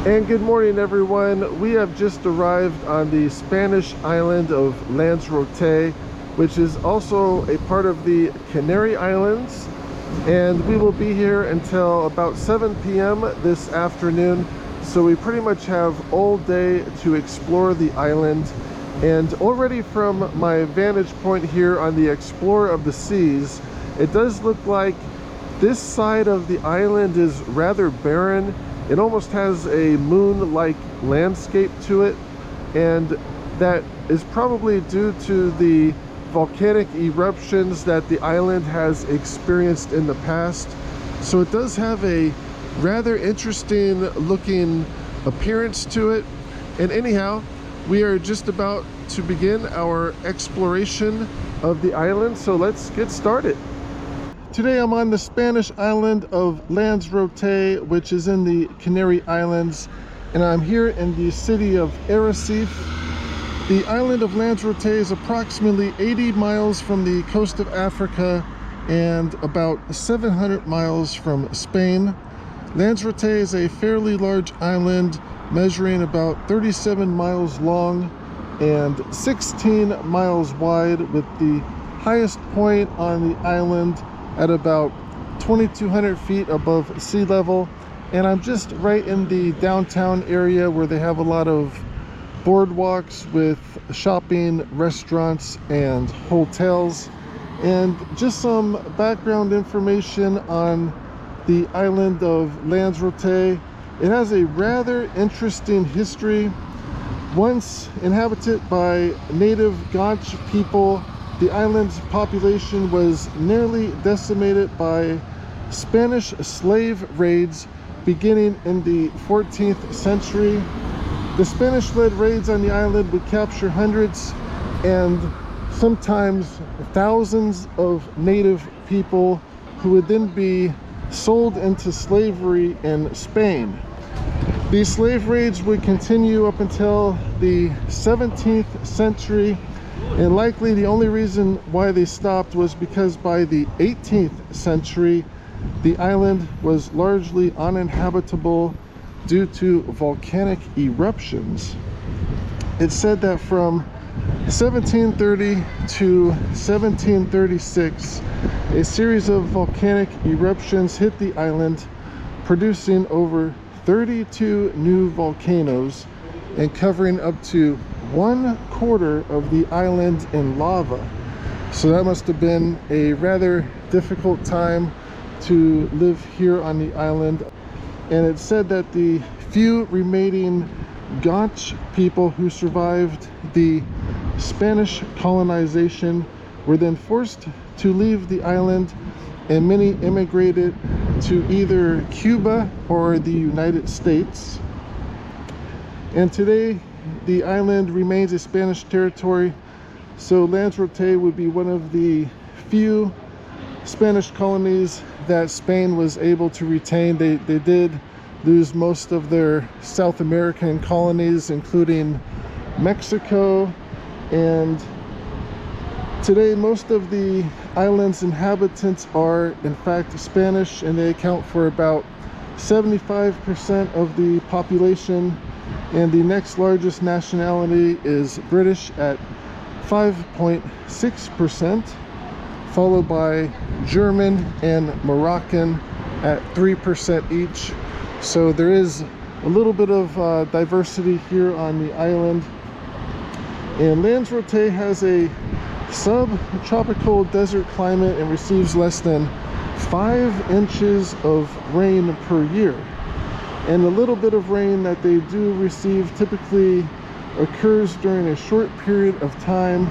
And good morning, everyone. We have just arrived on the Spanish island of Lanzarote, which is also a part of the Canary Islands. And we will be here until about 7 p.m. this afternoon. So we pretty much have all day to explore the island. And already from my vantage point here on the Explorer of the Seas, it does look like this side of the island is rather barren. It almost has a moon-like landscape to it, and that is probably due to the volcanic eruptions that the island has experienced in the past. So it does have a rather interesting looking appearance to it. And anyhow, we are just about to begin our exploration of the island, so let's get started. Today I'm on the Spanish island of Lanzrote, which is in the Canary Islands, and I'm here in the city of Arrecife. The island of Lanzarote is approximately 80 miles from the coast of Africa and about 700 miles from Spain. Lanzarote is a fairly large island measuring about 37 miles long and 16 miles wide, with the highest point on the island at about 2,200 feet above sea level. And I'm just right in the downtown area where they have a lot of boardwalks with shopping, restaurants, and hotels. And just some background information on the island of Lanzarote. It has a rather interesting history. Once inhabited by native Gauch people, the island's population was nearly decimated by Spanish slave raids beginning in the 14th century. The Spanish-led raids on the island would capture hundreds and sometimes thousands of native people who would then be sold into slavery in Spain. These slave raids would continue up until the 17th century. And likely the only reason why they stopped was because by the 18th century, the island was largely uninhabitable due to volcanic eruptions. It's said that from 1730 to 1736, a series of volcanic eruptions hit the island, producing over 32 new volcanoes and covering up to 1/4 of the island in lava. So that must have been a rather difficult time to live here on the island. And it's said that the few remaining Gauch people who survived the Spanish colonization were then forced to leave the island, and many immigrated to either Cuba or the United States. And today, the island remains a Spanish territory, so Lanzarote would be one of the few Spanish colonies that Spain was able to retain. They did lose most of their South American colonies, including Mexico, and today most of the island's inhabitants are in fact Spanish, and they account for about 75% of the population. And the next largest nationality is British at 5.6%, followed by German and Moroccan at 3% each. So there is a little bit of diversity here on the island. And Lanzarote has a subtropical desert climate and receives less than 5 inches of rain per year. And the little bit of rain that they do receive typically occurs during a short period of time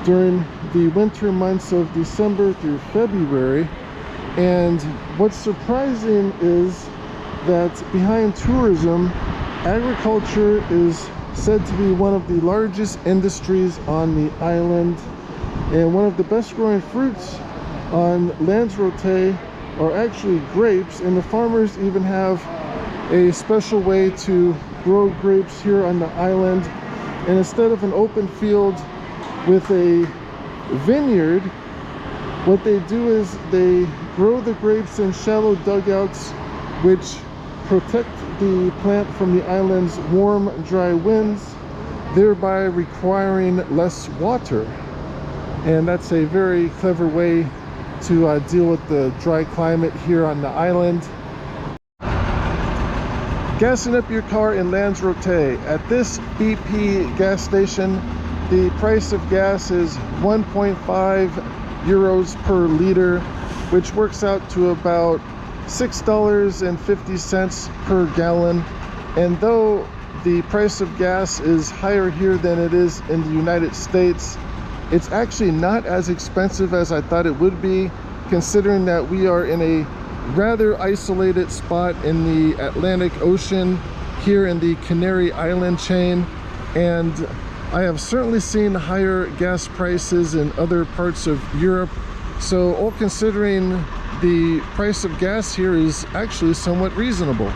during the winter months of December through February. And what's surprising is that behind tourism, agriculture is said to be one of the largest industries on the island. And one of the best growing fruits on Lanzarote are actually grapes, and the farmers even have a special way to grow grapes here on the island. And instead of an open field with a vineyard, what they do is they grow the grapes in shallow dugouts, which protect the plant from the island's warm, dry winds, thereby requiring less water. And that's a very clever way to deal with the dry climate here on the island. Gassing up your car in Lanzarote. At this BP gas station, the price of gas is 1.5 euros per liter, which works out to about $6.50 per gallon. And though the price of gas is higher here than it is in the United States, it's actually not as expensive as I thought it would be, considering that we are in a rather isolated spot in the Atlantic Ocean here in the Canary Island chain. And I have certainly seen higher gas prices in other parts of Europe. So all considering, the price of gas here is actually somewhat reasonable.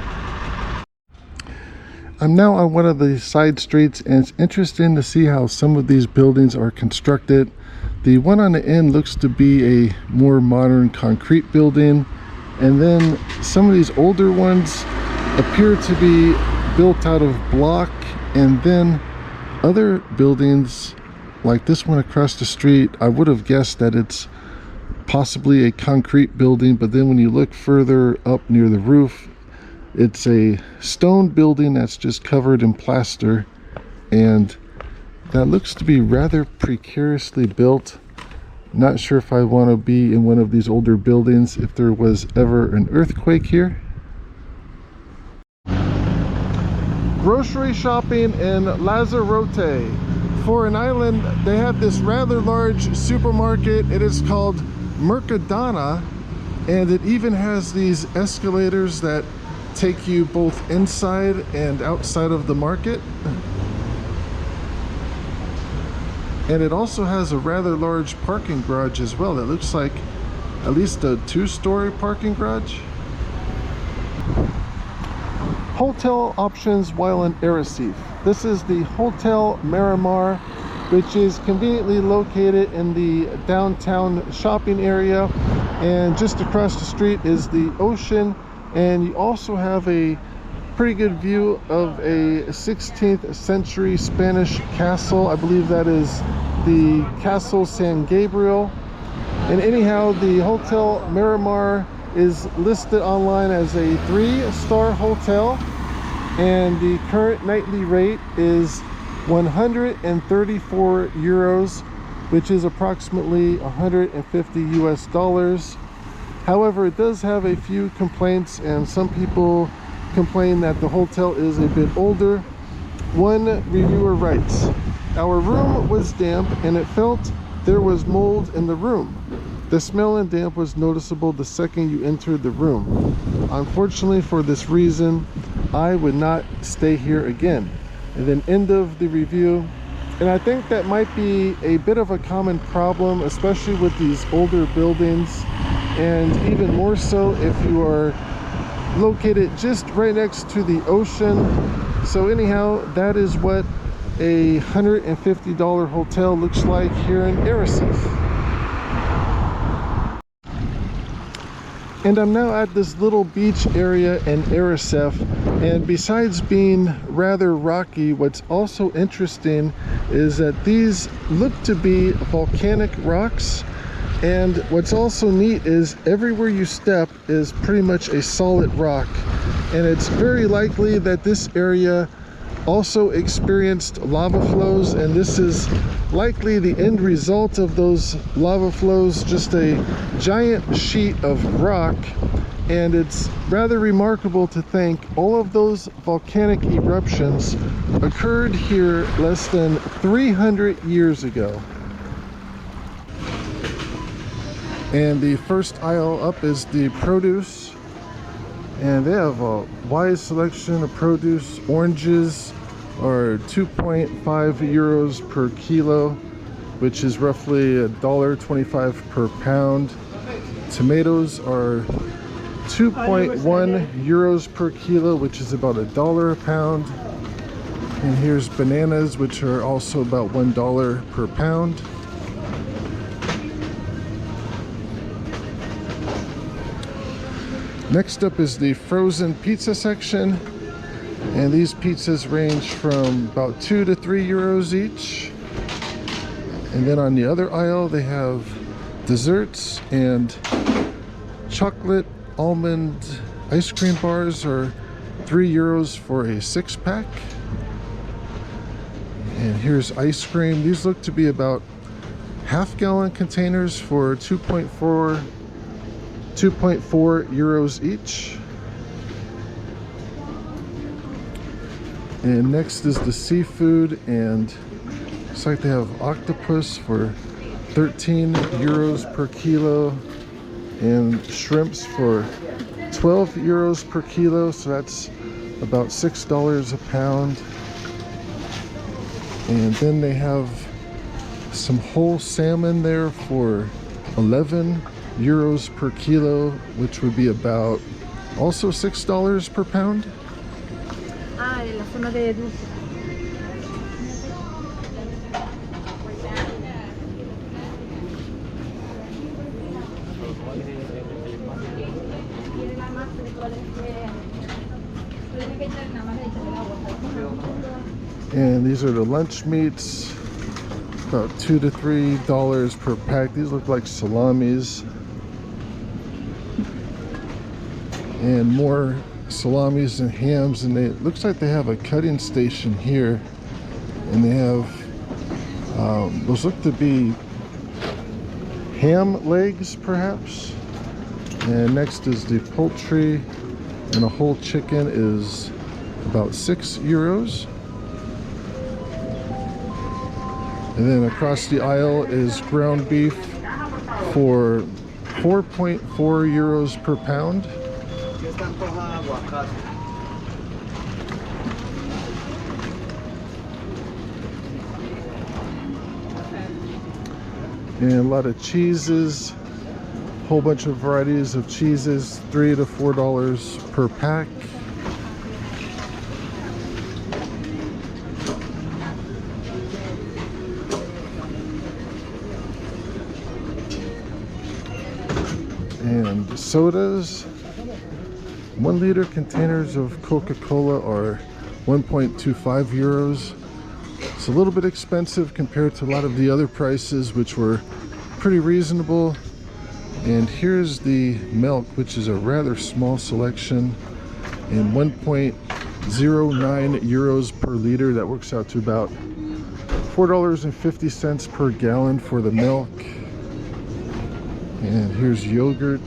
I'm now on one of the side streets, and it's interesting to see how some of these buildings are constructed. The one on the end looks to be a more modern concrete building, and then some of these older ones appear to be built out of block, and then other buildings like this one across the street, I would have guessed that it's possibly a concrete building, but then when you look further up near the roof, it's a stone building that's just covered in plaster, and that looks to be rather precariously built. Not sure if I want to be in one of these older buildings if there was ever an earthquake here. Grocery shopping in Lanzarote. For an island, they have this rather large supermarket. It is called Mercadona, and it even has these escalators that take you both inside and outside of the market. And it also has a rather large parking garage as well. It looks like at least a 2-story parking garage. Hotel options while in Arrecife. This is the Hotel Miramar, which is conveniently located in the downtown shopping area, and just across the street is the ocean. And you also have a pretty good view of a 16th century Spanish castle. I believe that is the Castle San Gabriel. And anyhow, the Hotel Miramar is listed online as a 3-star hotel, and the current nightly rate is 134 euros, which is approximately 150 US dollars. However, it does have a few complaints, and some people complain that the hotel is a bit older. One reviewer writes, "Our room was damp and it felt there was mold in the room. The smell and damp was noticeable the second you entered the room. Unfortunately, for this reason, I would not stay here again." And then end of the review. And I think that might be a bit of a common problem, especially with these older buildings, and even more so if you are located just right next to the ocean. So anyhow, that is what a $150 hotel looks like here in Arrecife. And I'm now at this little beach area in Arrecife, and besides being rather rocky, what's also interesting is that these look to be volcanic rocks. And what's also neat is everywhere you step is pretty much a solid rock, and it's very likely that this area also experienced lava flows, and this is likely the end result of those lava flows, just a giant sheet of rock. And it's rather remarkable to think all of those volcanic eruptions occurred here less than 300 years ago. And the first aisle up is the produce, and they have a wide selection of produce. Oranges are 2.5 euros per kilo, which is roughly $1.25 per pound. Tomatoes are 2.1 euros per kilo, which is about $1 a pound. And here's bananas, which are also about $1 per pound. Next up is the frozen pizza section, and these pizzas range from about 2 to 3 euros each. And then on the other aisle they have desserts, and chocolate almond ice cream bars are 3 euros for a 6-pack. And here's ice cream. These look to be about half-gallon containers for 2.4 euros each. And next is the seafood, and looks like they have octopus for 13 euros per kilo and shrimps for 12 euros per kilo, so that's about $6 a pound. And then they have some whole salmon there for 11 euros per kilo, which would be about also $6 per pound. La zona de dulce. And these are the lunch meats, about $2 to $3 per pack. These look like salamis. And more salamis and hams, and it looks like they have a cutting station here, and they have those look to be ham legs perhaps. And next is the poultry, and a whole chicken is about 6 euros. And then across the aisle is ground beef for 4.4 euros per pound. And a lot of cheeses, whole bunch of varieties of cheeses, $3 to $4 per pack. And sodas, 1 liter containers of Coca-Cola are 1.25 euros. It's a little bit expensive compared to a lot of the other prices, which were pretty reasonable. And here's the milk, which is a rather small selection, and 1.09 euros per liter. That works out to about $4.50 per gallon for the milk. And here's yogurt,